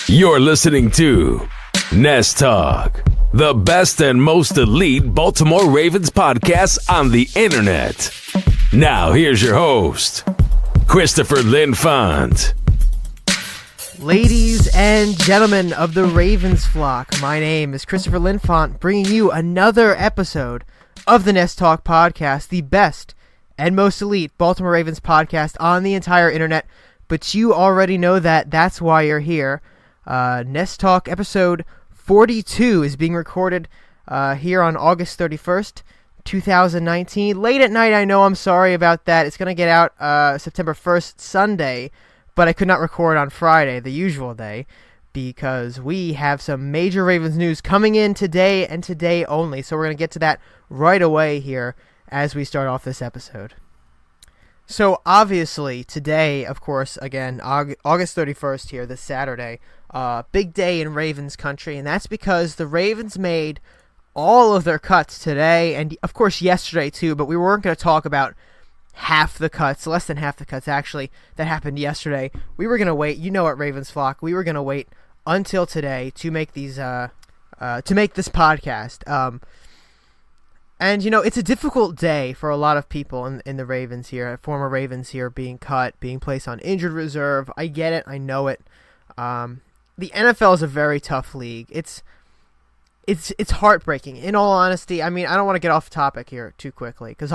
You're listening to Nest Talk, the best and most elite Baltimore Ravens podcast on the internet. Now, here's your host, Christopher Linfante. Ladies and gentlemen of the Ravens flock, my name is Christopher Linfante, bringing you another episode of the Nest Talk podcast, the best and most elite Baltimore Ravens podcast on the entire internet. But you already know that. That's why you're here. Nest Talk episode 42 is being recorded here on August 31st, 2019. Late at night, I know, I'm sorry about that. It's going to get out September 1st, Sunday, but I could not record on Friday, the usual day, because we have some major Ravens news coming in today and today only. So we're going to get to that right away here as we start off this episode. So obviously today, of course, again, August 31st here, this Saturday, big day in Ravens country, and that's because the Ravens made all of their cuts today, and of course yesterday too, but we weren't going to talk about half the cuts, less than half the cuts actually, that happened yesterday. We were going to wait, you know, at Ravens Flock, we were going to wait until today to make these, to make this podcast. And, you know, it's a difficult day for a lot of people in the Ravens here, former Ravens here, being cut, being placed on injured reserve. I get it. I know it. The NFL is a very tough league. It's heartbreaking. In all honesty, I mean, I don't want to get off topic here too quickly because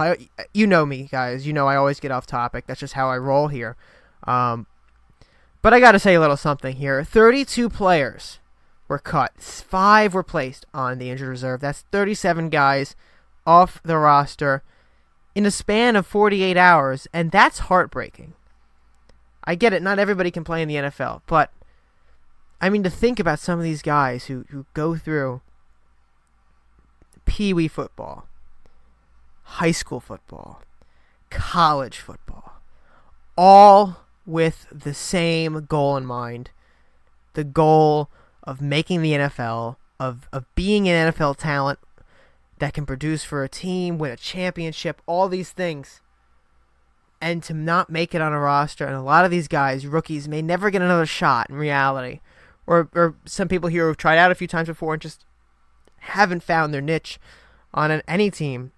you know me, guys. You know I always get off topic. That's just how I roll here. But I got to say a little something here. 32 players were cut. 5 were placed on the injured reserve. That's 37 guys off the roster in a span of 48 hours, and that's heartbreaking. I get it, not everybody can play in the NFL, but I mean, to think about some of these guys who go through pee-wee football, high school football, college football, all with the same goal in mind, the goal of making the NFL, of being an NFL talent that can produce for a team, win a championship, all these things, and to not make it on a roster. And a lot of these guys, rookies, may never get another shot in reality, or some people here who've tried out a few times before and just haven't found their niche on any team.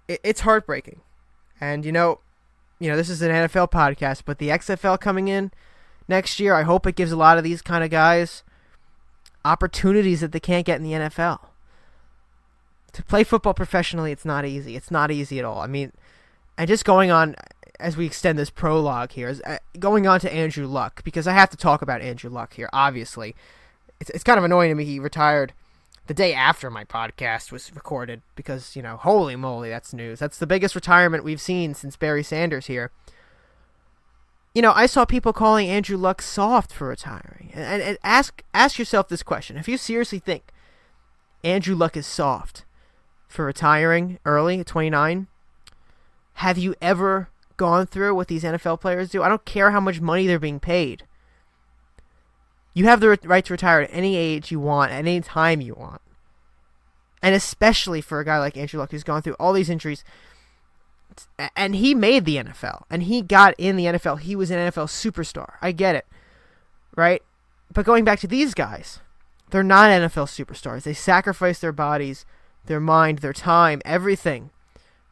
It's heartbreaking. And you know, this is an NFL podcast, but the XFL coming in next year, I hope it gives a lot of these kind of guys opportunities that they can't get in the NFL. To play football professionally, it's not easy. It's not easy at all. I mean, and just going on, as we extend this prologue here, is going on to Andrew Luck, because I have to talk about Andrew Luck here, obviously. It's kind of annoying to me he retired the day after my podcast was recorded, because, you know, holy moly, that's news. That's the biggest retirement we've seen since Barry Sanders here. You know, I saw people calling Andrew Luck soft for retiring. And ask yourself this question. If you seriously think Andrew Luck is soft for retiring early at 29, have you ever gone through what these NFL players do? I don't care how much money they're being paid. You have the right to retire at any age you want, at any time you want. And especially for a guy like Andrew Luck who's gone through all these injuries. And he made the NFL. And he got in the NFL. He was an NFL superstar. I get it. Right? But going back to these guys, they're not NFL superstars. They sacrifice their bodies, their mind, their time, everything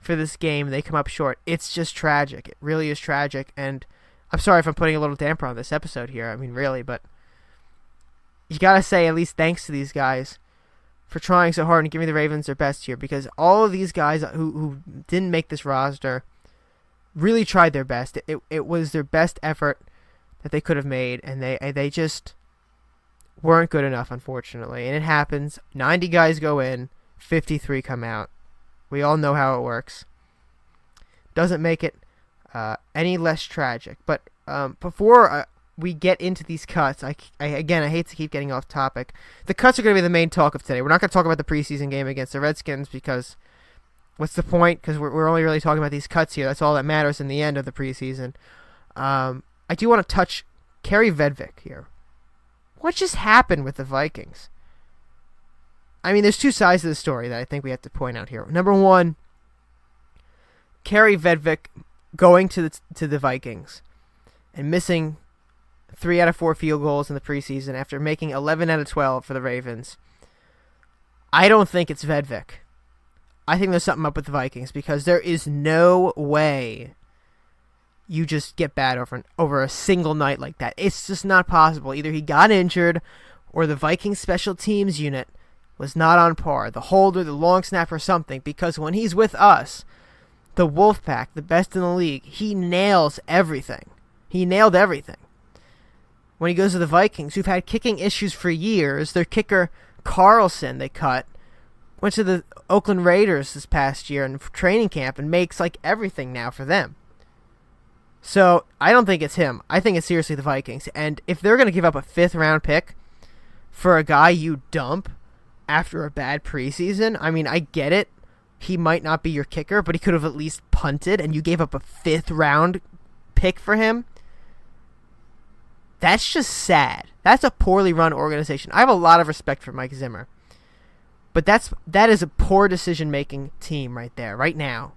for this game. They come up short. It's just tragic. It really is tragic. And I'm sorry if I'm putting a little damper on this episode here. I mean, really, but you got to say at least thanks to these guys for trying so hard and giving the Ravens their best here, because all of these guys who didn't make this roster really tried their best. It was their best effort that they could have made, and they just weren't good enough, unfortunately. And it happens. 90 guys go in, 53 come out. We all know how it works. Doesn't make it any less tragic. But before we get into these cuts, I hate to keep getting off topic. The cuts are going to be the main talk of today. We're not going to talk about the preseason game against the Redskins, because what's the point? Because we're only really talking about these cuts here. That's all that matters in the end of the preseason. I do want to touch Kerry Vedvik here. What just happened with the Vikings? I mean, there's two sides to the story that I think we have to point out here. Number one, Kerry Vedvik going to the Vikings and missing 3 out of 4 field goals in the preseason after making 11 out of 12 for the Ravens. I don't think it's Vedvik. I think there's something up with the Vikings because there is no way you just get bad over a single night like that. It's just not possible. Either he got injured or the Vikings special teams unit was not on par. The holder, the long snapper, something. Because when he's with us, the Wolfpack, the best in the league, he nails everything. He nailed everything. When he goes to the Vikings, who've had kicking issues for years, their kicker, Carlson, they cut, went to the Oakland Raiders this past year in training camp and makes like everything now for them. So I don't think it's him. I think it's seriously the Vikings. And if they're going to give up a 5th-round pick for a guy you dump after a bad preseason, I mean, I get it. He might not be your kicker, but he could have at least punted, and you gave up a 5th-round pick for him. That's just sad. That's a poorly run organization. I have a lot of respect for Mike Zimmer. But that is a poor decision-making team right there, right now.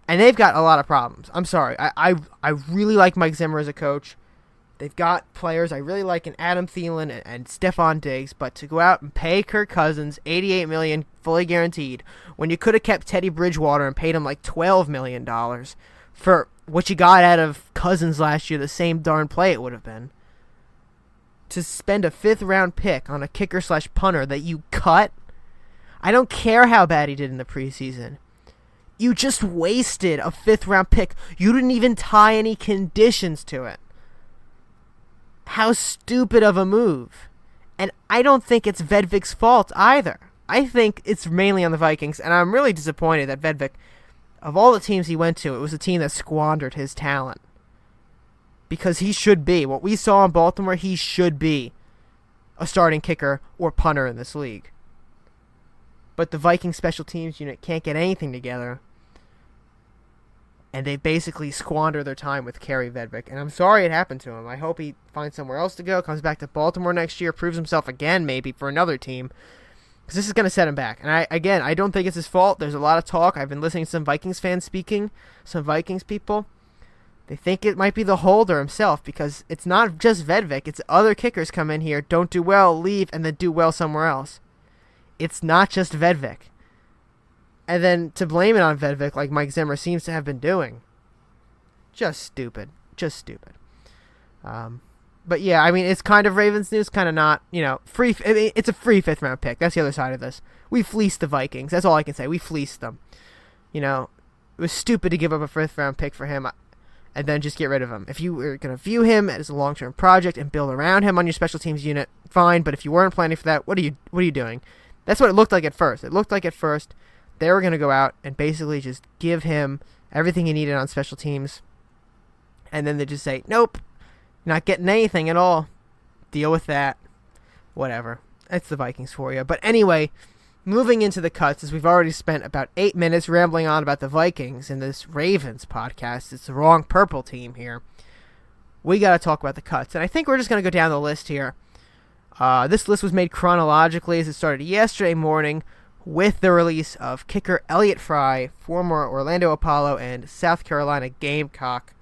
And they've got a lot of problems. I'm sorry. I really like Mike Zimmer as a coach. They've got players I really like in Adam Thielen and Stephon Diggs, but to go out and pay Kirk Cousins $88 million fully guaranteed when you could have kept Teddy Bridgewater and paid him like $12 million for what you got out of Cousins last year, the same darn play it would have been. To spend a 5th-round pick on a kicker/punter that you cut, I don't care how bad he did in the preseason. You just wasted a 5th-round pick. You didn't even tie any conditions to it. How stupid of a move. And I don't think it's Vedvik's fault either. I think it's mainly on the Vikings, and I'm really disappointed that Vedvik, of all the teams he went to, it was a team that squandered his talent. Because he should be. What we saw in Baltimore, he should be a starting kicker or punter in this league. But the Viking special teams unit can't get anything together. And they basically squander their time with Kerry Vedvik. And I'm sorry it happened to him. I hope he finds somewhere else to go, comes back to Baltimore next year, proves himself again maybe for another team. Because this is going to set him back. And I don't think it's his fault. There's a lot of talk. I've been listening to some Vikings fans speaking, some Vikings people. They think it might be the holder himself because it's not just Vedvik. It's other kickers come in here, don't do well, leave, and then do well somewhere else. It's not just Vedvik. And then to blame it on Vedvik like Mike Zimmer seems to have been doing. Just stupid. Just stupid. But yeah, I mean, it's kind of Ravens news, kind of not. Free. I mean, it's a free 5th-round pick. That's the other side of this. We fleeced the Vikings. That's all I can say. We fleeced them. It was stupid to give up a 5th-round pick for him and then just get rid of him. If you were going to view him as a long-term project and build around him on your special teams unit, fine. But if you weren't planning for that, what are you doing? That's what it looked like at first. It looked like at first they were going to go out and basically just give him everything he needed on special teams. And then they just say, nope, not getting anything at all. Deal with that. Whatever. That's the Vikings for you. But anyway, moving into the cuts, as we've already spent about 8 minutes rambling on about the Vikings in this Ravens podcast. It's the wrong purple team here. We got to talk about the cuts. And I think we're just going to go down the list here. This list was made chronologically as it started yesterday morning with the release of kicker Elliott Fry, former Orlando Apollo and South Carolina Gamecock.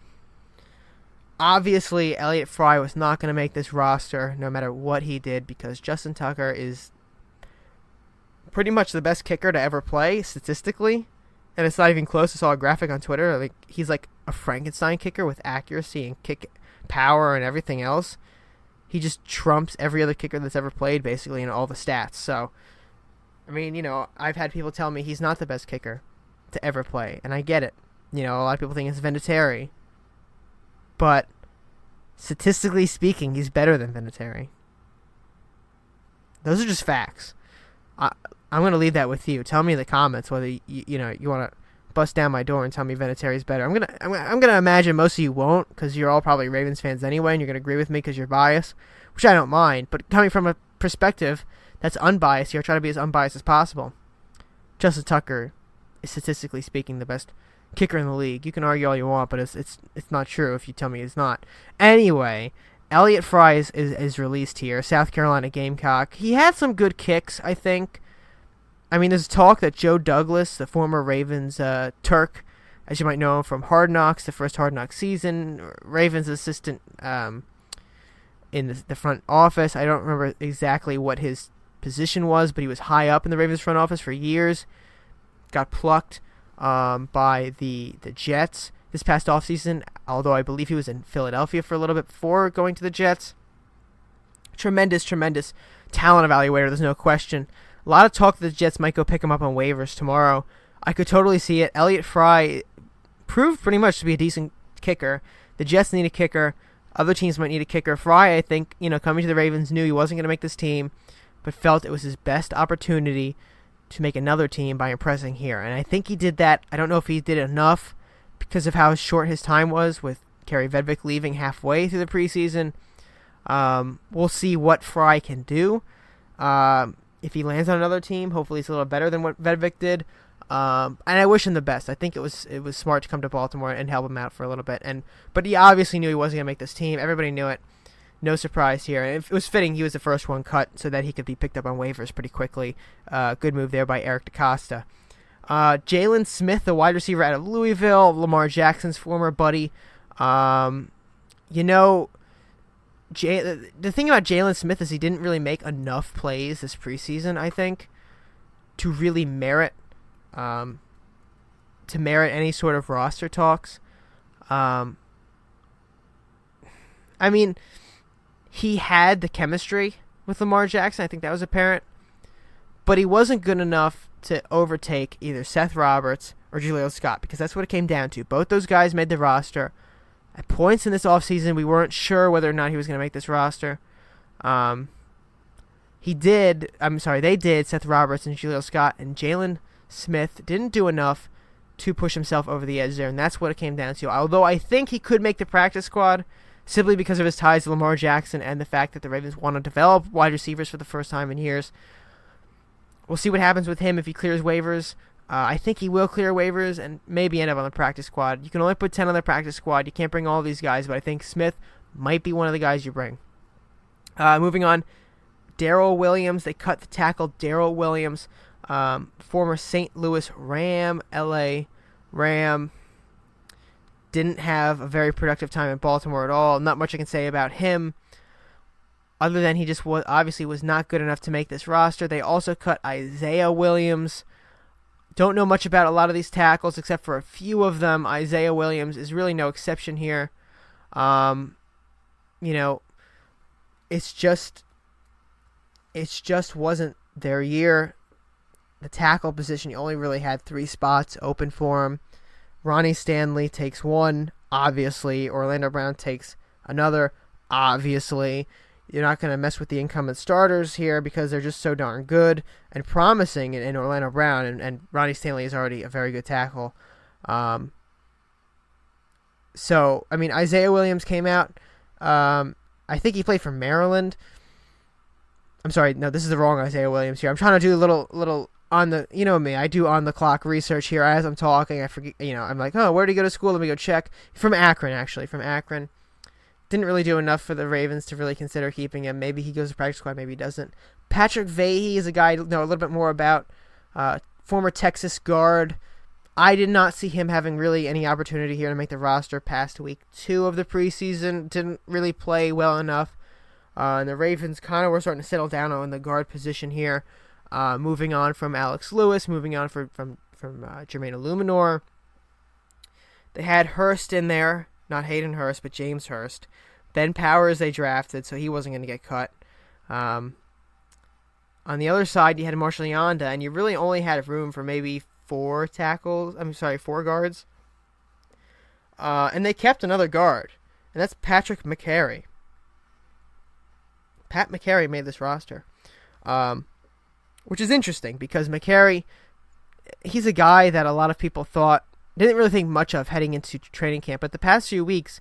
Obviously, Elliott Fry was not going to make this roster no matter what he did because Justin Tucker is pretty much the best kicker to ever play statistically. And it's not even close. I saw a graphic on Twitter. Like he's like a Frankenstein kicker with accuracy and kick power and everything else. He just trumps every other kicker that's ever played basically in all the stats. So, I mean, I've had people tell me he's not the best kicker to ever play. And I get it. A lot of people think it's Vinatieri. But statistically speaking, he's better than Vinatieri. Those are just facts. I'm going to leave that with you. Tell me in the comments whether you want to bust down my door and tell me Vinatieri's better. I'm gonna imagine most of you won't because you're all probably Ravens fans anyway, and you're gonna agree with me because you're biased, which I don't mind. But coming from a perspective that's unbiased here, I try to be as unbiased as possible. Justin Tucker is statistically speaking the best kicker in the league. You can argue all you want, but it's not true if you tell me he's not. Anyway, Elliott Fry is released here. South Carolina Gamecock. He had some good kicks, I think. I mean, there's talk that Joe Douglas, the former Ravens Turk, as you might know from Hard Knocks, the first Hard Knocks season. Ravens assistant in the front office. I don't remember exactly what his position was, but he was high up in the Ravens front office for years. Got plucked by the Jets this past offseason, although I believe he was in Philadelphia for a little bit before going to the Jets. Tremendous talent evaluator, there's no question. A lot of talk that the Jets might go pick him up on waivers tomorrow. I could totally see it. Elliott Fry proved pretty much to be a decent kicker. The Jets need a kicker. Other teams might need a kicker. Fry, I think, coming to the Ravens, knew he wasn't going to make this team, but felt it was his best opportunity to make another team by impressing here. And I think he did that. I don't know if he did enough because of how short his time was with Kerry Vedvik leaving halfway through the preseason. We'll see what Fry can do. If he lands on another team, hopefully it's a little better than what Vedvik did. And I wish him the best. I think it was smart to come to Baltimore and help him out for a little bit. But he obviously knew he wasn't going to make this team. Everybody knew it. No surprise here. And it was fitting he was the first one cut so that he could be picked up on waivers pretty quickly. Good move there by Eric DeCosta. Jalen Smith, the wide receiver out of Louisville, Lamar Jackson's former buddy. The thing about Jalen Smith is he didn't really make enough plays this preseason, I think, to really merit any sort of roster talks. He had the chemistry with Lamar Jackson. I think that was apparent. But he wasn't good enough to overtake either Seth Roberts or Jaleel Scott, because that's what it came down to. Both those guys made the roster. At points in this offseason, we weren't sure whether or not he was going to make this roster. They did, Seth Roberts and Jaleel Scott, and Jalen Smith didn't do enough to push himself over the edge there, and that's what it came down to. Although I think he could make the practice squad simply because of his ties to Lamar Jackson and the fact that the Ravens want to develop wide receivers for the first time in years. We'll see what happens with him if he clears waivers. I think he will clear waivers and maybe end up on the practice squad. You can only put 10 on the practice squad. You can't bring all these guys, but I think Smith might be one of the guys you bring. Moving on, Darrell Williams. They cut the tackle Darrell Williams, former St. Louis Ram, L.A. Ram. Didn't have a very productive time in Baltimore at all. Not much I can say about him, other than he just was not good enough to make this roster. They also cut Isaiah Williams. Don't know much about a lot of these tackles except for a few of them. Isaiah Williams is really no exception here. It's just wasn't their year. The tackle position, you only really had 3 spots open for him. Ronnie Stanley takes one, obviously. Orlando Brown takes another, obviously. You're not going to mess with the incumbent starters here because they're just so darn good and promising in Orlando Brown, and Ronnie Stanley is already a very good tackle. Isaiah Williams came out. I think he played for Maryland. I'm sorry, no, this is the wrong Isaiah Williams here. I'm trying to do a little on the, me, I do on the clock research here as I'm talking. I forget, I'm like, oh, where did he go to school? Let me go check. From Akron, actually, from Akron. Didn't really do enough for the Ravens to really consider keeping him. Maybe he goes to practice squad, maybe he doesn't. Patrick Vahey is a guy I know a little bit more about. Former Texas guard. I did not see him having really any opportunity here to make the roster past week 2 of the preseason. Didn't really play well enough. And the Ravens kind of were starting to settle down on the guard position here. Moving on from Alex Lewis, moving on from Jermaine Illuminor. They had Hurst in there. Not Hayden Hurst, but James Hurst. Ben Powers they drafted, so he wasn't going to get cut. On the other side, you had Marshall Yanda, and you really only had room for maybe 4 guards. And they kept another guard, and that's Patrick McCary. Pat McCary made this roster, which is interesting because McCary, he's a guy that a lot of people didn't really think much of heading into training camp. But the past few weeks,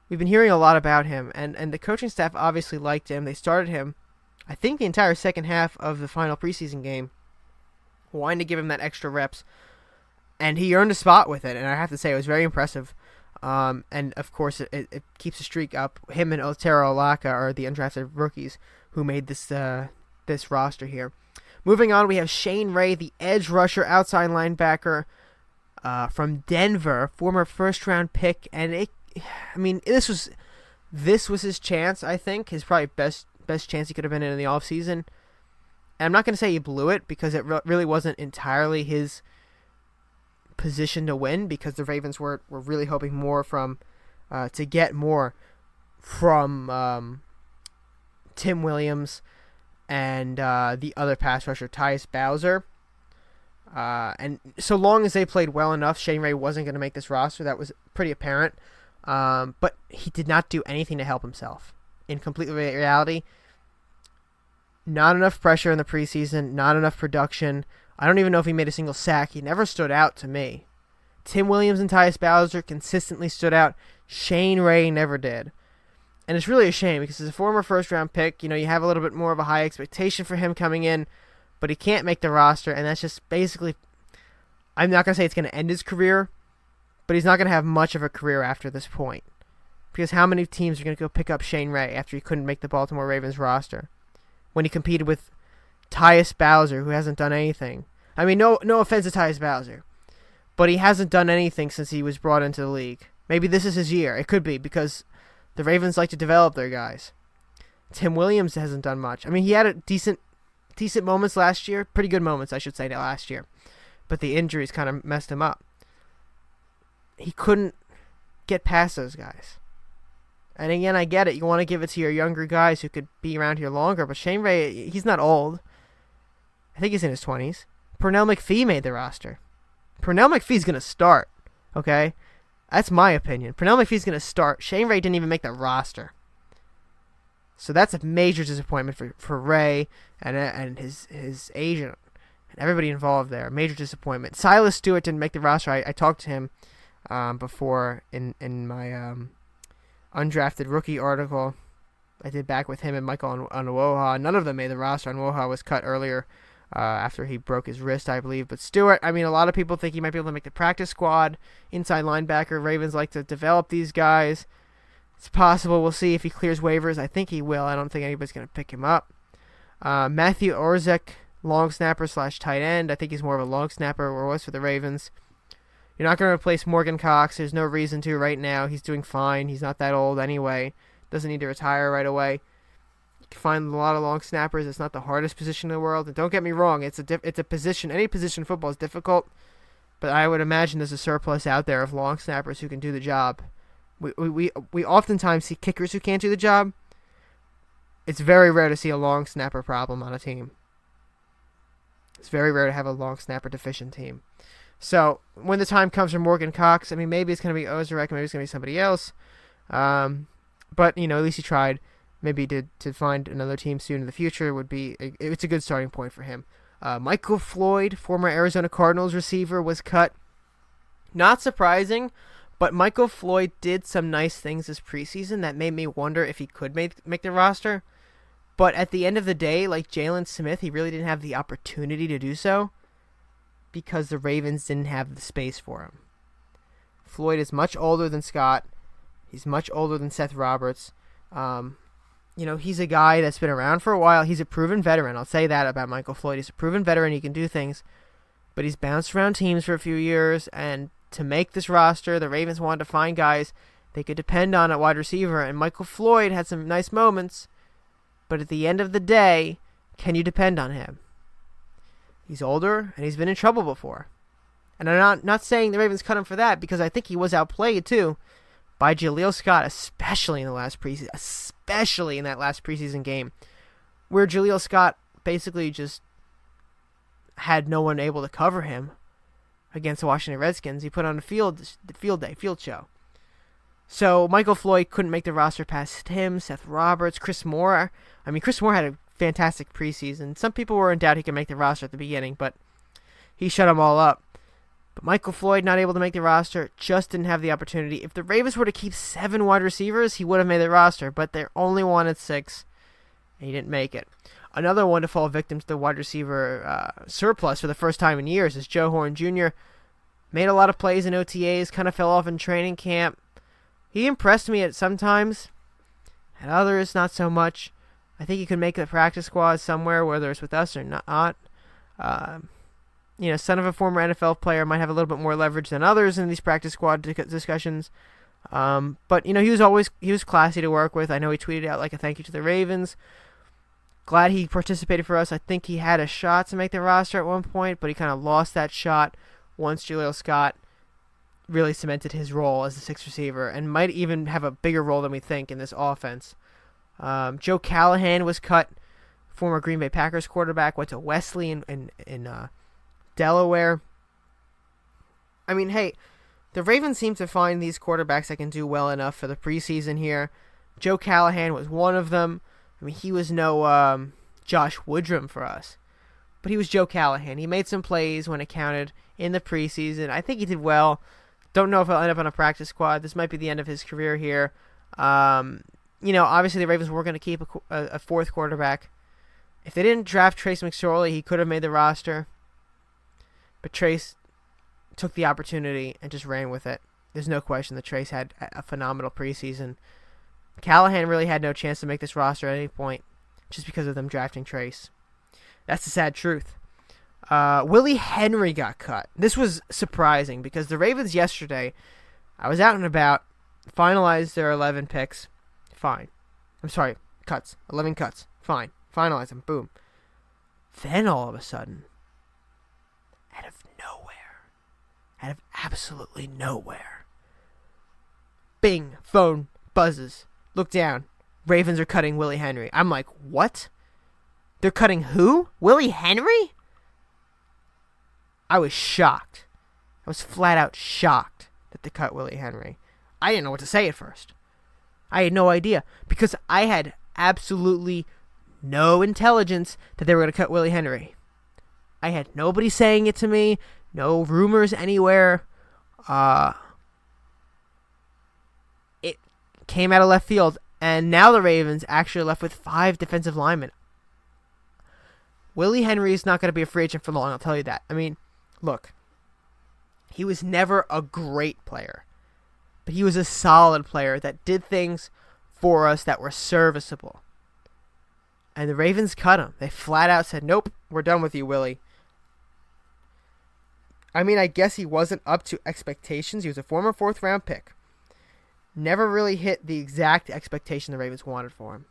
we've been hearing a lot about him, and the coaching staff obviously liked him. They started him, I think, the entire second half of the final preseason game, wanting to give him that extra reps, and he earned a spot with it, and I have to say it was very impressive. And, of course, it keeps the streak up. Him and Otero Alaka are the undrafted rookies who made this roster here. Moving on, we have Shane Ray, the edge rusher, outside linebacker. from Denver, former first-round pick, and this was his chance. I think his probably best chance he could have been in the offseason. And I'm not going to say he blew it because it really wasn't entirely his position to win, because the Ravens were really hoping more to get more from Tim Williams and the other pass rusher, Tyus Bowser. And so long as they played well enough, Shane Ray wasn't going to make this roster. That was pretty apparent. But he did not do anything to help himself. In complete reality, not enough pressure in the preseason, not enough production. I don't even know if he made a single sack. He never stood out to me. Tim Williams and Tyus Bowser consistently stood out. Shane Ray never did. And it's really a shame because as a former first-round pick, you have a little bit more of a high expectation for him coming in, but he can't make the roster, and that's just basically, I'm not going to say it's going to end his career, but he's not going to have much of a career after this point. Because how many teams are going to go pick up Shane Ray after he couldn't make the Baltimore Ravens roster when he competed with Tyus Bowser, who hasn't done anything? I mean, no offense to Tyus Bowser, but he hasn't done anything since he was brought into the league. Maybe this is his year. It could be, because the Ravens like to develop their guys. Tim Williams hasn't done much. I mean, he had a decent moments last year. Pretty good moments, I should say, last year. But the injuries kind of messed him up. He couldn't get past those guys. And again, I get it. You want to give it to your younger guys who could be around here longer. But Shane Ray, he's not old. I think he's in his 20s. Pernell McPhee made the roster. Pernell McPhee's going to start. Okay? That's my opinion. Pernell McPhee's going to start. Shane Ray didn't even make the roster. So that's a major disappointment for Ray and his agent and everybody involved there. Major disappointment. Silas Stewart didn't make the roster. I talked to him before in my undrafted rookie article I did back with him and Michael Onwoha. None of them made the roster. Onwoha was cut earlier after he broke his wrist, I believe. But Stewart, I mean, a lot of people think he might be able to make the practice squad. Inside linebacker. Ravens like to develop these guys. It's possible. We'll see if he clears waivers. I think he will. I don't think anybody's going to pick him up. Matthew Orzek, long snapper / tight end. I think he's more of a long snapper, or was for the Ravens. You're not going to replace Morgan Cox. There's no reason to right now. He's doing fine. He's not that old anyway. Doesn't need to retire right away. You can find a lot of long snappers. It's not the hardest position in the world. And don't get me wrong. It's a position. Any position in football is difficult. But I would imagine there's a surplus out there of long snappers who can do the job. We oftentimes see kickers who can't do the job. It's very rare to see a long snapper problem on a team. It's very rare to have a long snapper deficient team. So when the time comes for Morgan Cox, I mean, maybe it's going to be Ozarek, maybe it's going to be somebody else. But, at least he tried. Maybe to find another team soon in the future it's a good starting point for him. Michael Floyd, former Arizona Cardinals receiver, was cut. Not surprising. But Michael Floyd did some nice things this preseason that made me wonder if he could make the roster. But at the end of the day, like Jalen Smith, he really didn't have the opportunity to do so because the Ravens didn't have the space for him. Floyd is much older than Scott. He's much older than Seth Roberts. He's a guy that's been around for a while. He's a proven veteran. I'll say that about Michael Floyd. He's a proven veteran. He can do things. But he's bounced around teams for a few years, and to make this roster, the Ravens wanted to find guys they could depend on at wide receiver, and Michael Floyd had some nice moments, but at the end of the day, can you depend on him? He's older, and he's been in trouble before. And I'm not saying the Ravens cut him for that, because I think he was outplayed, too, by Jaleel Scott, especially in that last preseason game, where Jaleel Scott basically just had no one able to cover him against the Washington Redskins. He put on a field show. So Michael Floyd couldn't make the roster past him, Seth Roberts, Chris Moore. I mean, Chris Moore had a fantastic preseason. Some people were in doubt he could make the roster at the beginning, but he shut them all up. But Michael Floyd, not able to make the roster, just didn't have the opportunity. If the Ravens were to keep 7 wide receivers, he would have made the roster, but they only wanted 6, and he didn't make it. Another one to fall victim to the wide receiver surplus for the first time in years is Joe Horn Jr. Made a lot of plays in OTAs, kind of fell off in training camp. He impressed me at sometimes, at others not so much. I think he could make the practice squad somewhere, whether it's with us or not. son of a former NFL player, might have a little bit more leverage than others in these practice squad discussions. But he was classy to work with. I know he tweeted out like a thank you to the Ravens. Glad he participated for us. I think he had a shot to make the roster at one point, but he kind of lost that shot once Jaleel Scott really cemented his role as the sixth receiver and might even have a bigger role than we think in this offense. Joe Callahan was cut, former Green Bay Packers quarterback, went to Wesley in Delaware. I mean, hey, the Ravens seem to find these quarterbacks that can do well enough for the preseason here. Joe Callahan was one of them. I mean, he was no Josh Woodrum for us, but he was Joe Callahan. He made some plays when it counted in the preseason. I think he did well. Don't know if he'll end up on a practice squad. This might be the end of his career here. Obviously the Ravens were going to keep a fourth quarterback. If they didn't draft Trace McSorley, he could have made the roster. But Trace took the opportunity and just ran with it. There's no question that Trace had a phenomenal preseason. Callahan really had no chance to make this roster at any point just because of them drafting Trace. That's the sad truth. Willie Henry got cut. This was surprising because the Ravens yesterday, I was out and about, finalized their 11 picks. Fine. I'm sorry, cuts. 11 cuts. Fine. Finalize them. Boom. Then all of a sudden, out of absolutely nowhere, bing, phone buzzes. Look down. Ravens are cutting Willie Henry. I'm like, what? They're cutting who? Willie Henry? I was shocked. I was flat out shocked that they cut Willie Henry. I didn't know what to say at first. I had no idea because I had absolutely no intelligence that they were going to cut Willie Henry. I had nobody saying it to me, no rumors anywhere. It came out of left field, and now the Ravens actually are left with 5 defensive linemen. Willie Henry is not going to be a free agent for long, I'll tell you that. I mean, look, he was never a great player, but he was a solid player that did things for us that were serviceable. And the Ravens cut him. They flat out said, nope, we're done with you, Willie. I mean, I guess he wasn't up to expectations. He was a former 4th-round pick. Never really hit the exact expectation the Ravens wanted for him.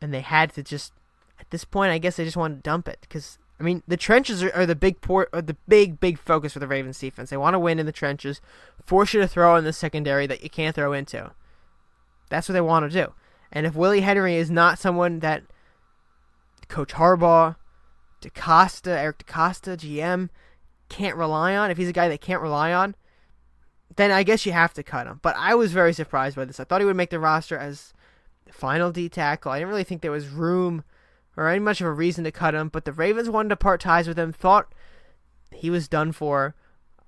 And they had to just, at this point, I guess they just wanted to dump it. Because, I mean, the trenches are the big focus for the Ravens defense. They want to win in the trenches, force you to throw in the secondary that you can't throw into. That's what they want to do. And if Willie Henry is not someone that Coach Harbaugh, Eric DeCosta, GM, can't rely on, if he's a guy they can't rely on, then I guess you have to cut him. But I was very surprised by this. I thought he would make the roster as the final D tackle. I didn't really think there was room or any much of a reason to cut him, but the Ravens wanted to part ties with him, thought he was done for,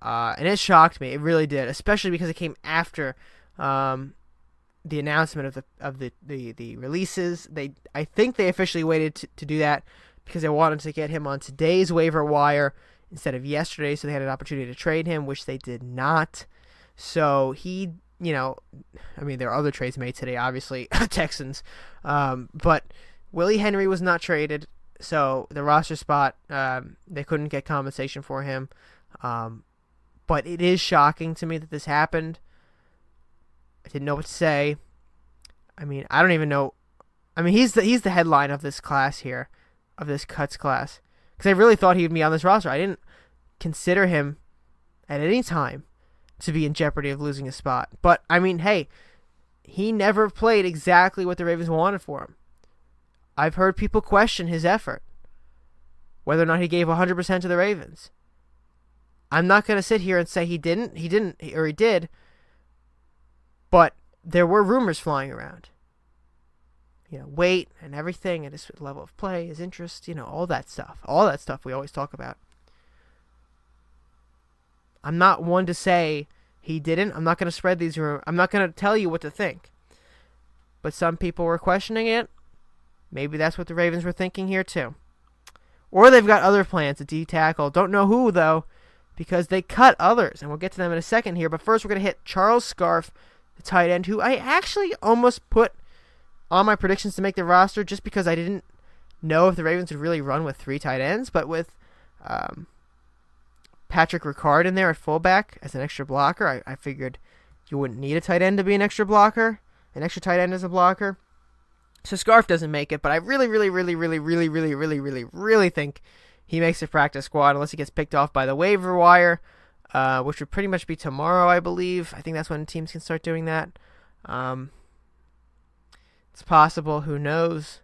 and it shocked me. It really did, especially because it came after the announcement of the releases. I think they officially waited to do that because they wanted to get him on today's waiver wire instead of yesterday, so they had an opportunity to trade him, which they did not. So he, I mean, there are other trades made today, obviously, Texans, but Willie Henry was not traded, so the roster spot, they couldn't get compensation for him. But it is shocking to me that this happened. I didn't know what to say. I mean, I don't even know. I mean, he's the headline of this class here, of this cuts class, because I really thought he would be on this roster. I didn't consider him at any time to be in jeopardy of losing a spot. But, I mean, hey, he never played exactly what the Ravens wanted for him. I've heard people question his effort, whether or not he gave 100% to the Ravens. I'm not going to sit here and say he didn't, or he did, but there were rumors flying around. Weight and everything, and his level of play, his interest, all that stuff. All that stuff we always talk about. I'm not one to say he didn't. I'm not going to spread these rumors. I'm not going to tell you what to think. But some people were questioning it. Maybe that's what the Ravens were thinking here too. Or they've got other plans at D-tackle. Don't know who, though, because they cut others. And we'll get to them in a second here. But first we're going to hit Charles Scarf, the tight end, who I actually almost put on my predictions to make the roster just because I didn't know if the Ravens would really run with 3 tight ends. But with Patrick Ricard in there at fullback as an extra blocker. I figured you wouldn't need a tight end to be an extra blocker, an extra tight end as a blocker. So Scarf doesn't make it, but I really think he makes the practice squad unless he gets picked off by the waiver wire, which would pretty much be tomorrow, I believe. I think that's when teams can start doing that. It's possible. Who knows?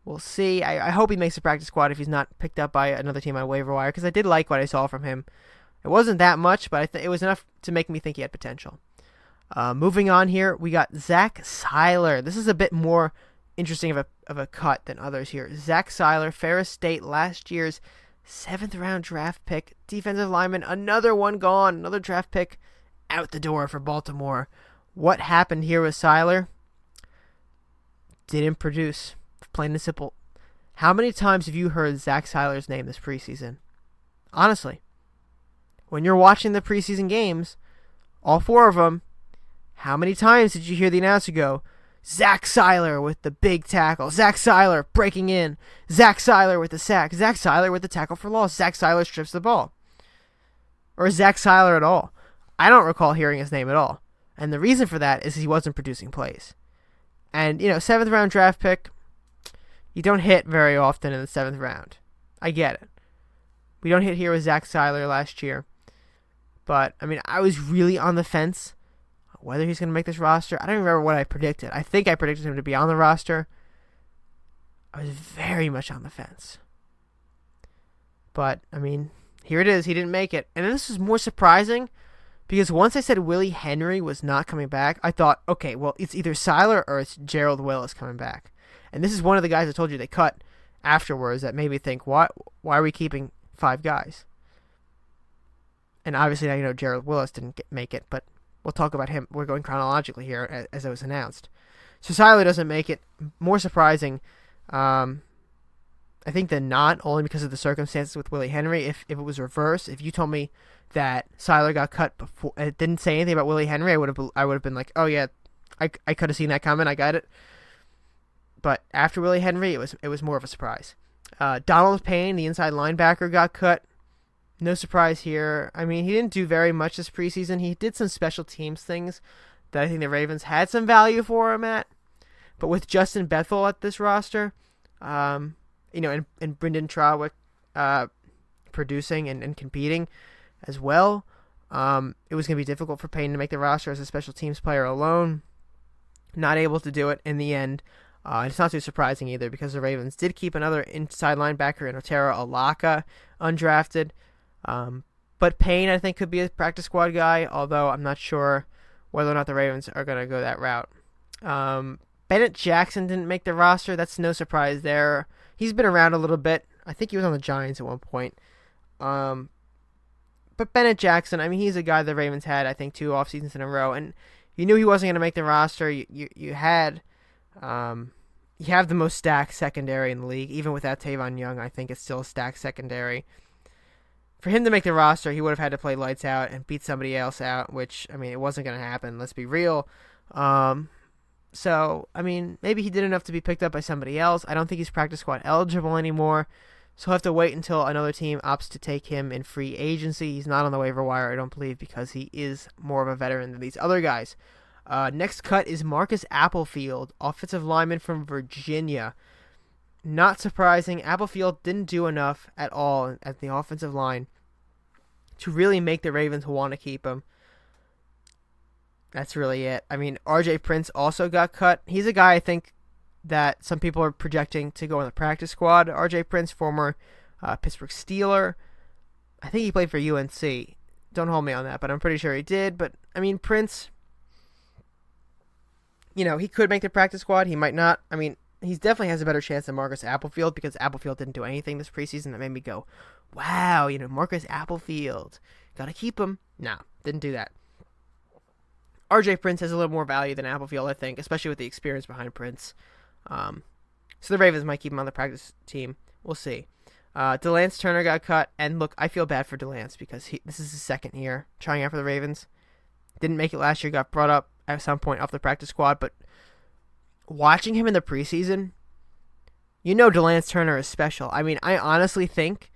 We'll see. I hope he makes the practice squad if he's not picked up by another team on waiver wire, because I did like what I saw from him. It wasn't that much, but it was enough to make me think he had potential. Moving on here, we got Zach Seiler. This is a bit more interesting of a cut than others here. Zach Seiler, Ferris State, last year's 7th round draft pick, defensive lineman, another one gone, another draft pick out the door for Baltimore. What happened here with Seiler? Didn't produce. Plain and simple. How many times have you heard Zach Seiler's name this preseason? Honestly. When you're watching the preseason games, all 4 of them, how many times did you hear the announcer go, Zach Seiler with the big tackle, Zach Seiler breaking in, Zach Seiler with the sack, Zach Seiler with the tackle for loss, Zach Seiler strips the ball? Or Zach Seiler at all? I don't recall hearing his name at all. And the reason for that is he wasn't producing plays. And, 7th round draft pick, you don't hit very often in the 7th round. I get it. We don't hit here with Zach Seiler last year. But, I was really on the fence whether he's going to make this roster. I don't remember what I predicted. I think I predicted him to be on the roster. I was very much on the fence. But, here it is. He didn't make it. And this is more surprising because once I said Willie Henry was not coming back, I thought, okay, well, it's either Seiler or it's Gerald Willis coming back. And this is one of the guys I told you they cut afterwards that made me think, why are we keeping 5 guys? And obviously now Gerald Willis didn't make it, but we'll talk about him. We're going chronologically here as it was announced. So Seiler doesn't make it. More surprising, I think than not, only because of the circumstances with Willie Henry. If it was reversed, if you told me that Seiler got cut before, it didn't say anything about Willie Henry, I would have been like, oh yeah, I could have seen that coming. I got it. But after Willie Henry, it was more of a surprise. Donald Payne, the inside linebacker, got cut. No surprise here. He didn't do very much this preseason. He did some special teams things that I think the Ravens had some value for him at. But with Justin Bethel at this roster, and Brendan Trawick producing and competing as well, it was going to be difficult for Payne to make the roster as a special teams player alone. Not able to do it in the end. It's not too surprising either because the Ravens did keep another inside linebacker in Otero Alaka undrafted. But Payne, I think, could be a practice squad guy, although I'm not sure whether or not the Ravens are going to go that route. Bennett Jackson didn't make the roster. That's no surprise there. He's been around a little bit. I think he was on the Giants at one point. But Bennett Jackson, he's a guy the Ravens had, I think, 2 off seasons in a row, and you knew he wasn't going to make the roster. You have the most stacked secondary in the league. Even without Tavon Young, I think it's still a stacked secondary. For him to make the roster, he would have had to play lights out and beat somebody else out, which, it wasn't going to happen. Let's be real. So, maybe he did enough to be picked up by somebody else. I don't think he's practice squad eligible anymore. So he'll have to wait until another team opts to take him in free agency. He's not on the waiver wire, I don't believe, because he is more of a veteran than these other guys. Next cut is Marcus Applefield, offensive lineman from Virginia. Not surprising, Applefield didn't do enough at all at the offensive line to really make the Ravens want to keep him. That's really it. RJ Prince also got cut. He's a guy I think that some people are projecting to go on the practice squad. RJ Prince, former Pittsburgh Steeler. I think he played for UNC. Don't hold me on that, but I'm pretty sure he did. But, Prince, he could make the practice squad. He might not. He definitely has a better chance than Marcus Applefield because Applefield didn't do anything this preseason that made me go, wow, Marcus Applefield. Gotta keep him. No, didn't do that. RJ Prince has a little more value than Applefield, I think, especially with the experience behind Prince. So the Ravens might keep him on the practice team. We'll see. DeLance Turner got cut, and look, I feel bad for DeLance because this is his second year trying out for the Ravens. Didn't make it last year, got brought up at some point off the practice squad, but watching him in the preseason, DeLance Turner is special. I honestly think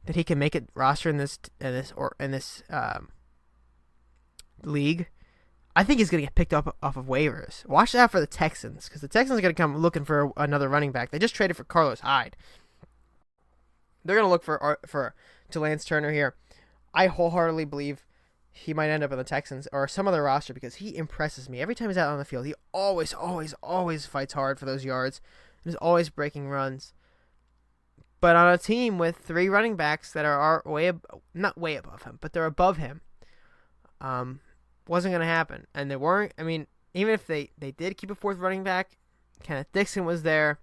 that he can make it roster in this league, I think he's going to get picked up off of waivers. Watch out for the Texans, because the Texans are going to come looking for another running back. They just traded for Carlos Hyde. They're going to look for Lance Turner here. I wholeheartedly believe he might end up on the Texans or some other roster because he impresses me. Every time he's out on the field, he always fights hard for those yards and is always breaking runs. But on a team with 3 running backs that are not way above him, but they're above him, wasn't going to happen. And they weren't. I mean, even if they did keep a 4th running back, Kenneth Dixon was there.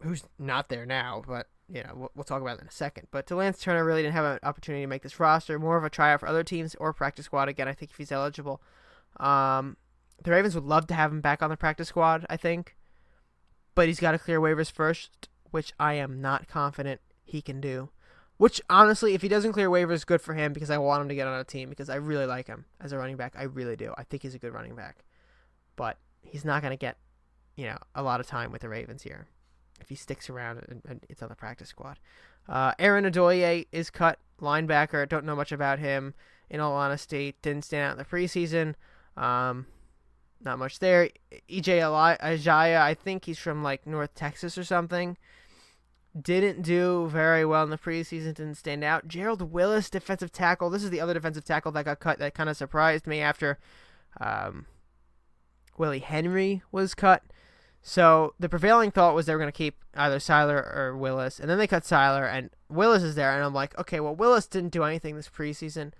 Who's not there now, but we'll talk about it in a second. But Lance Turner really didn't have an opportunity to make this roster. More of a tryout for other teams or practice squad. Again, I think if he's eligible. The Ravens would love to have him back on the practice squad, I think. But he's got to clear waivers first, which I am not confident he can do. Which, honestly, if he doesn't clear waivers, good for him because I want him to get on a team because I really like him as a running back. I really do. I think he's a good running back. But he's not going to get, a lot of time with the Ravens here if he sticks around and it's on the practice squad. Aaron Adoye is cut, linebacker. Don't know much about him, in all honesty. Didn't stand out in the preseason. Not much there. EJ Ajaya, I think he's from North Texas or something. Didn't do very well in the preseason. Didn't stand out. Gerald Willis, defensive tackle. This is the other defensive tackle that got cut. That kind of surprised me after Willie Henry was cut. So the prevailing thought was they were going to keep either Seiler or Willis, and then they cut Seiler, and Willis is there, and I'm like, okay, well, Willis didn't do anything this preseason.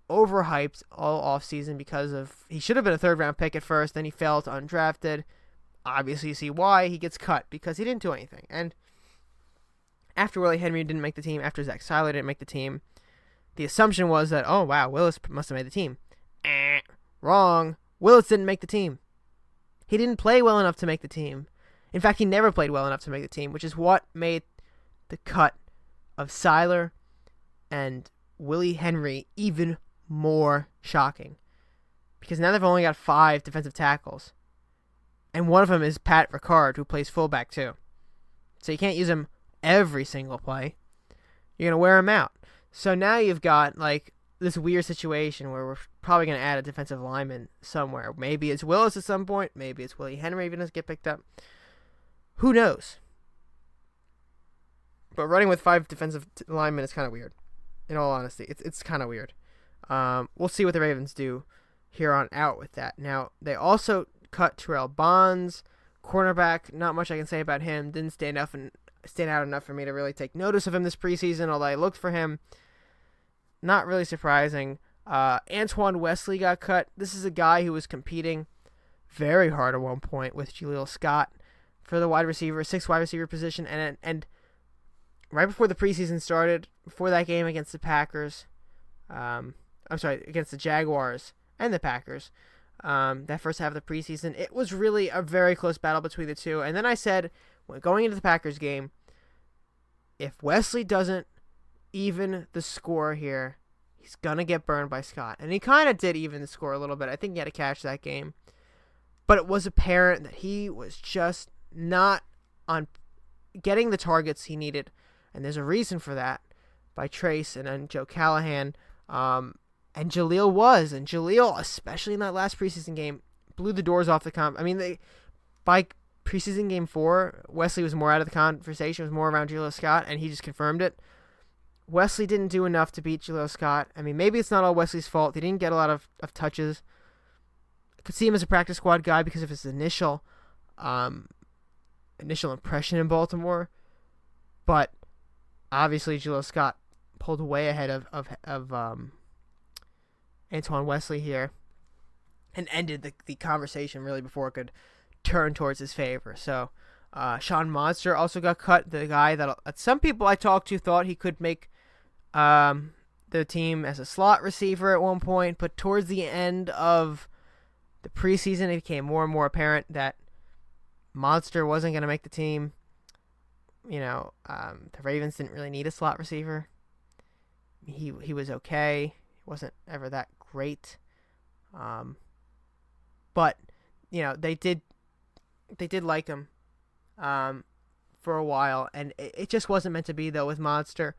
Overhyped all offseason because he should have been a 3rd-round pick at first, then he fell to undrafted. Obviously, you see why he gets cut, because he didn't do anything. And after Willie Henry didn't make the team, after Zach Seiler didn't make the team, the assumption was that, oh, wow, Willis must have made the team. Wrong. Willis didn't make the team. He didn't play well enough to make the team. In fact, he never played well enough to make the team, which is what made the cut of Seiler and Willie Henry even more shocking. Because now they've only got 5 defensive tackles. And one of them is Pat Ricard, who plays fullback too. So you can't use him every single play. You're going to wear him out. So now you've got this weird situation where we're probably going to add a defensive lineman somewhere. Maybe it's Willis at some point. Maybe it's Willie Henry even doesn't get picked up. Who knows? But running with 5 defensive linemen is kind of weird. In all honesty, it's kind of weird. We'll see what the Ravens do here on out with that. Now, they also cut Terrell Bonds, cornerback. Not much I can say about him. Didn't stand out enough for me to really take notice of him this preseason, although I looked for him. Not really surprising. Antoine Wesley got cut. This is a guy who was competing very hard at one point with Jaleel Scott for the 6th wide receiver position. And right before the preseason started, before that game against the Packers, against the Jaguars and the Packers, that first half of the preseason, it was really a very close battle between the two. And then I said, going into the Packers game, if Wesley doesn't even the score here, he's gonna get burned by Scott. And he kind of did even the score a little bit. I think he had to catch that game. But it was apparent that he was just not on getting the targets he needed. And there's a reason for that by Trace and then Joe Callahan. And Jaleel was. And Jaleel, especially in that last preseason game, blew the doors off the comp. I mean, by preseason game 4, Wesley was more out of the conversation. It was more around Jaleel Scott, and he just confirmed it. Wesley didn't do enough to beat Jaleel Scott. I mean, maybe it's not all Wesley's fault. He didn't get a lot of touches. I could see him as a practice squad guy because of his initial impression in Baltimore. But obviously, Jaleel Scott pulled way ahead of Antoine Wesley here and ended the conversation really before it could turn towards his favor. So Sean Monster also got cut. The guy that some people I talked to thought he could make the team as a slot receiver at one point, but towards the end of the preseason, it became more and more apparent that Monster wasn't going to make the team. The Ravens didn't really need a slot receiver. He was okay. He wasn't ever that great. But they did like him. for a while, and it just wasn't meant to be, though, with Monster.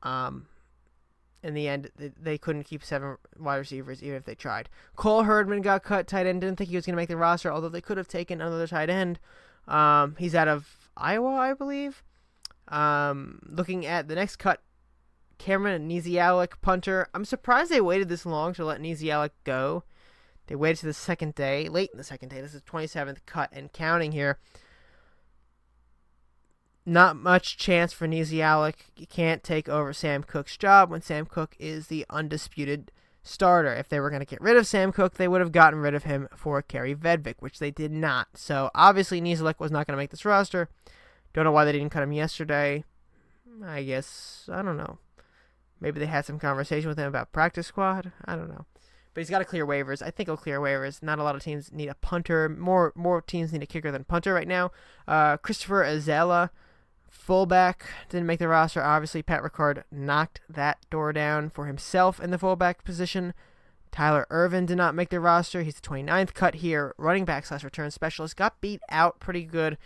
In the end, they couldn't keep 7 wide receivers even if they tried. Cole Herdman got cut, tight end. Didn't think he was going to make the roster, although they could have taken another tight end. He's out of Iowa, I believe. Looking at the next cut, Cameron Nizialek, punter. I'm surprised they waited this long to let Nizialek go. They waited to the second day, late in the second day. This is 27th cut and counting here. Not much chance for Nizialek. You can't take over Sam Cook's job when Sam Cook is the undisputed starter. If they were going to get rid of Sam Cook, they would have gotten rid of him for Kerry Vedvik, which they did not. So obviously Nizialek was not going to make this roster. Don't know why they didn't cut him yesterday. I guess, I don't know. Maybe they had some conversation with him about practice squad. I don't know. But he's got to clear waivers. I think he'll clear waivers. Not a lot of teams need a punter. More teams need a kicker than punter right now. Christopher Azella, fullback, didn't make the roster. Obviously, Pat Ricard knocked that door down for himself in the fullback position. Tyler Irvin did not make the roster. He's the 29th cut here. Running back / return specialist. Got beat out pretty good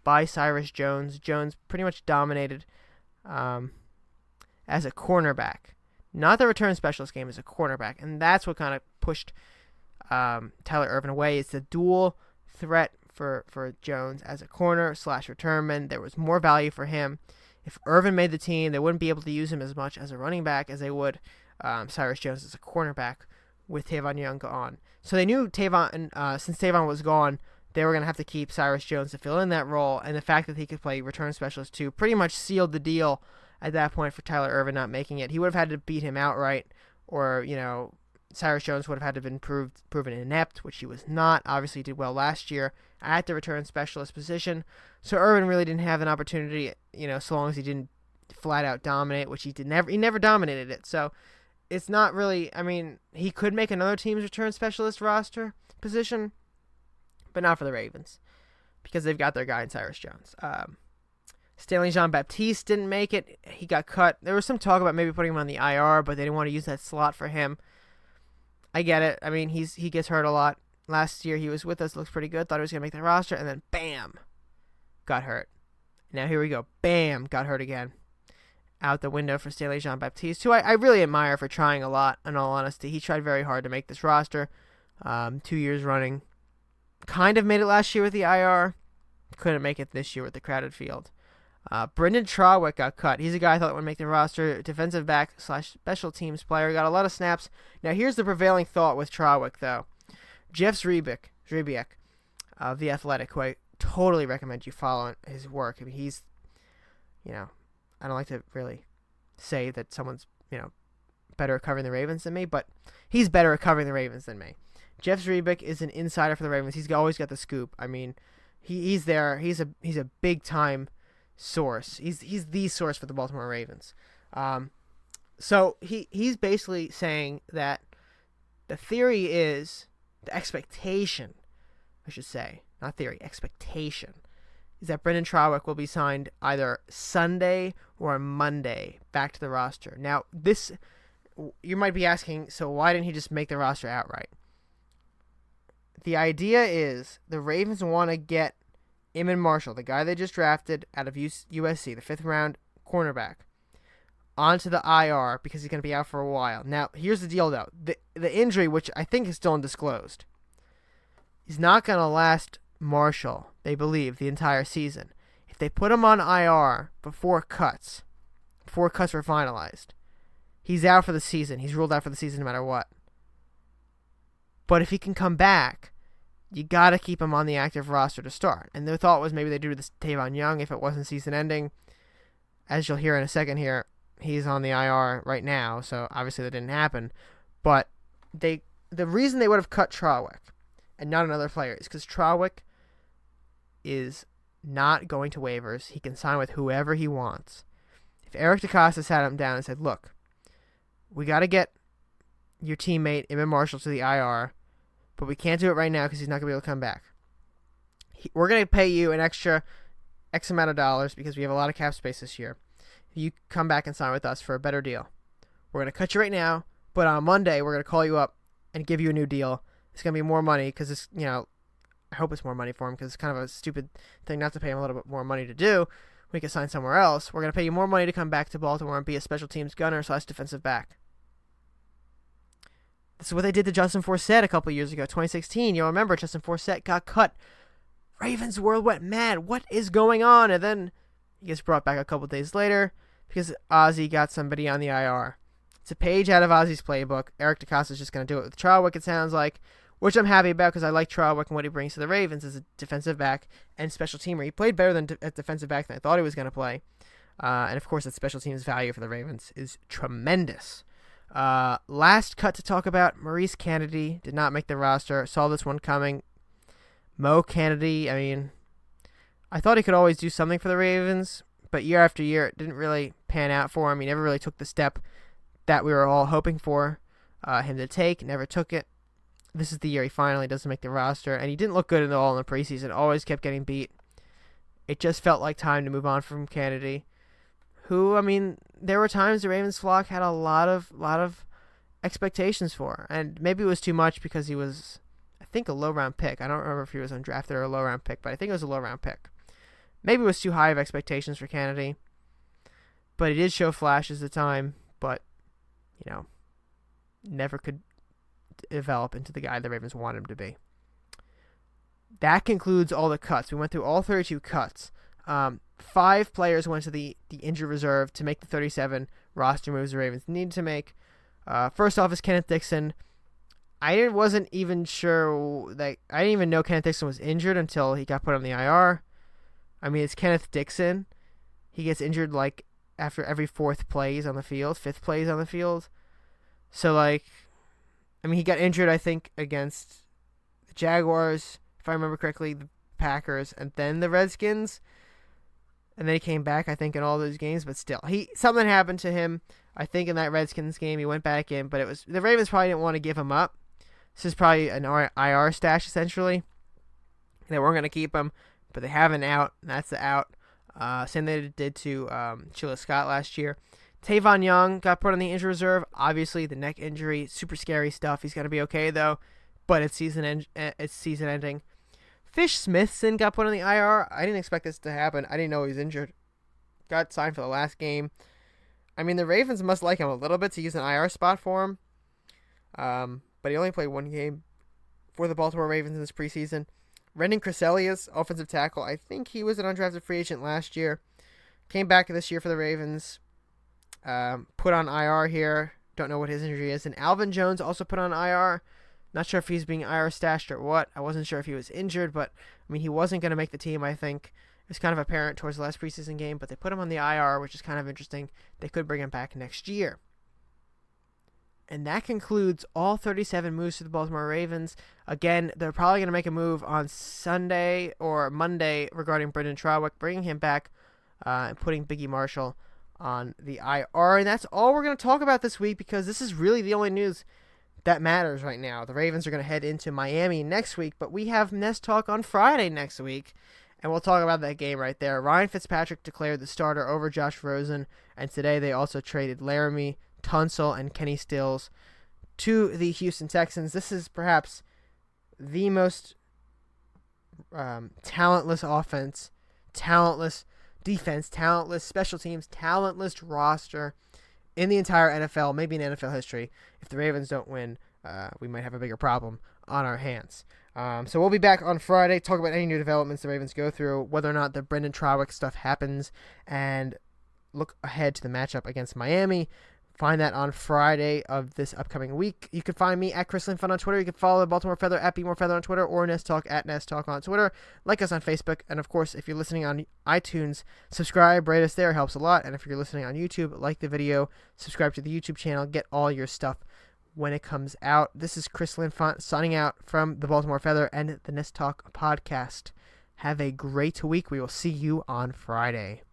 by Cyrus Jones. Jones pretty much dominated as a cornerback. Not the return specialist game, as a cornerback. And that's what kind of pushed Tyler Irvin away. It's the dual threat for Jones as a corner / returnman. There was more value for him. If Irvin made the team, they wouldn't be able to use him as much as a running back as they would Cyrus Jones as a cornerback with Tavon Young gone. So they knew Tavon, since Tavon was gone, they were going to have to keep Cyrus Jones to fill in that role. And the fact that he could play return specialist too pretty much sealed the deal at that point for Tyler Irvin not making it. He would have had to beat him outright, or, Cyrus Jones would have had to have been proven inept, which he was not. Obviously, he did well last year at the return specialist position. So Irvin really didn't have an opportunity, so long as he didn't flat out dominate, which he never dominated it. So it's not really, he could make another team's return specialist roster position, but not for the Ravens because they've got their guy in Cyrus Jones. Stanley Jean-Baptiste didn't make it. He got cut. There was some talk about maybe putting him on the IR, but they didn't want to use that slot for him. I get it. He gets hurt a lot. Last year he was with us, looks pretty good. Thought he was going to make the roster, and then bam, got hurt. Now here we go. Bam, got hurt again. Out the window for Stanley Jean-Baptiste, who I really admire for trying a lot, in all honesty. He tried very hard to make this roster. 2 years running. Kind of made it last year with the IR. Couldn't make it this year with the crowded field. Brendan Trawick got cut. He's a guy I thought would make the roster. Defensive back / special teams player. Got a lot of snaps. Now, here's the prevailing thought with Trawick, though. Jeff Zrebiec of The Athletic, who I totally recommend you follow his work. He's, I don't like to really say that someone's, better at covering the Ravens than me, but he's better at covering the Ravens than me. Jeff Zrebiec is an insider for the Ravens. He's always got the scoop. He's there. He's a big-time source. He's the source for the Baltimore Ravens. So he's basically saying that the theory is, the expectation, I should say, not theory, expectation, is that Brendan Trawick will be signed either Sunday or Monday back to the roster. Now, this, you might be asking, so why didn't he just make the roster outright? The idea is the Ravens want to get Eamon Marshall, the guy they just drafted out of USC, the 5th round cornerback, onto the IR because he's going to be out for a while. Now, here's the deal, though. The injury, which I think is still undisclosed, is not going to last Marshall, they believe, the entire season. If they put him on IR before cuts were finalized, he's out for the season. He's ruled out for the season no matter what. But if he can come back, you got to keep him on the active roster to start. And their thought was maybe they do this to Tavon Young if it wasn't season ending. As you'll hear in a second here, he's on the IR right now, so obviously that didn't happen. But the reason they would have cut Trawick and not another player is because Trawick is not going to waivers. He can sign with whoever he wants. If Eric DeCosta sat him down and said, look, we got to get your teammate, Eamon Marshall, to the IR, but we can't do it right now because he's not going to be able to come back. We're going to pay you an extra X amount of dollars because we have a lot of cap space this year. You come back and sign with us for a better deal. We're going to cut you right now, but on Monday we're going to call you up and give you a new deal. It's going to be more money because it's, I hope it's more money for him because it's kind of a stupid thing not to pay him a little bit more money to do. We could sign somewhere else. We're going to pay you more money to come back to Baltimore and be a special teams gunner / defensive back. This is what they did to Justin Forsett a couple years ago, 2016. You'll remember Justin Forsett got cut. Ravens world went mad. What is going on? And then he gets brought back a couple days later because Ozzie got somebody on the IR. It's a page out of Ozzie's playbook. Eric DeCosta's just going to do it with Trauwick, it sounds like, which I'm happy about because I like Trauwick and what he brings to the Ravens as a defensive back and special teamer. He played better than at defensive back than I thought he was going to play. And, of course, that special teams value for the Ravens is tremendous. Last cut to talk about, Maurice Kennedy did not make the roster. Saw this one coming. Mo Kennedy, I mean, I thought he could always do something for the Ravens, but year after year it didn't really pan out for him. He never really took the step that we were all hoping for him to take, never took it. This is the year he finally doesn't make the roster, and he didn't look good at all in the preseason, always kept getting beat. It just felt like time to move on from Kennedy, who, I mean, there were times the Ravens flock had a lot of expectations for, and maybe it was too much because he was, I think, a low-round pick. I don't remember if he was undrafted or a low-round pick, but I think it was a low-round pick. Maybe it was too high of expectations for Kennedy, but he did show flashes at the time, but, you know, never could develop into the guy the Ravens wanted him to be. That concludes all the cuts. We went through all 32 cuts. 5 players went to the injured reserve to make the 37 roster moves the Ravens needed to make. First off is Kenneth Dixon. I wasn't even sure that I didn't even know Kenneth Dixon was injured until he got put on the IR. I mean, it's Kenneth Dixon. He gets injured like after every 4th play he's on the field, 5th play he's on the field. So like, I mean, he got injured I think against the Jaguars, if I remember correctly, the Packers, and then the Redskins. And then he came back, I think, in all those games, but still, something happened to him. I think in that Redskins game, he went back in, but it was the Ravens probably didn't want to give him up. This is probably an IR stash essentially. They weren't going to keep him, but they have an out, and that's the out. Same they did to Chilla Scott last year. Tavon Young got put on the injury reserve. Obviously, the neck injury, super scary stuff. He's going to be okay though, but it's season ending. Fish Smithson got put on the IR. I didn't expect this to happen. I didn't know he was injured. Got signed for the last game. I mean, the Ravens must like him a little bit to use an IR spot for him. But he only played 1 game for the Baltimore Ravens in this preseason. Rendon Creselius, offensive tackle. I think he was an undrafted free agent last year. Came back this year for the Ravens. Put on IR here. Don't know what his injury is. And Alvin Jones also put on IR. Not sure if he's being IR stashed or what. I wasn't sure if he was injured, but I mean, he wasn't going to make the team, I think. It was kind of apparent towards the last preseason game, but they put him on the IR, which is kind of interesting. They could bring him back next year. And that concludes all 37 moves to the Baltimore Ravens. Again, they're probably going to make a move on Sunday or Monday regarding Brendan Trauwick, bringing him back and putting Biggie Marshall on the IR. And that's all we're going to talk about this week because this is really the only news that matters right now. The Ravens are going to head into Miami next week, but we have Nest Talk on Friday next week, and we'll talk about that game right there. Ryan Fitzpatrick declared the starter over Josh Rosen, and today they also traded Laramie Tunsil and Kenny Stills to the Houston Texans. This is perhaps the most talentless offense, talentless defense, talentless special teams, talentless roster in the entire NFL, maybe in NFL history. If the Ravens don't win, we might have a bigger problem on our hands. So we'll be back on Friday, talk about any new developments the Ravens go through, whether or not the Brendan Trauwick stuff happens, and look ahead to the matchup against Miami. Find that on Friday of this upcoming week. You can find me at Chris Linfante on Twitter. You can follow the Baltimore Feather at BeMoreFeather on Twitter, or Nest Talk at Nest Talk on Twitter. Like us on Facebook. And, of course, if you're listening on iTunes, subscribe, rate us there. It helps a lot. And if you're listening on YouTube, like the video, subscribe to the YouTube channel. Get all your stuff when it comes out. This is Chris Linfante signing out from the Baltimore Feather and the Nest Talk podcast. Have a great week. We will see you on Friday.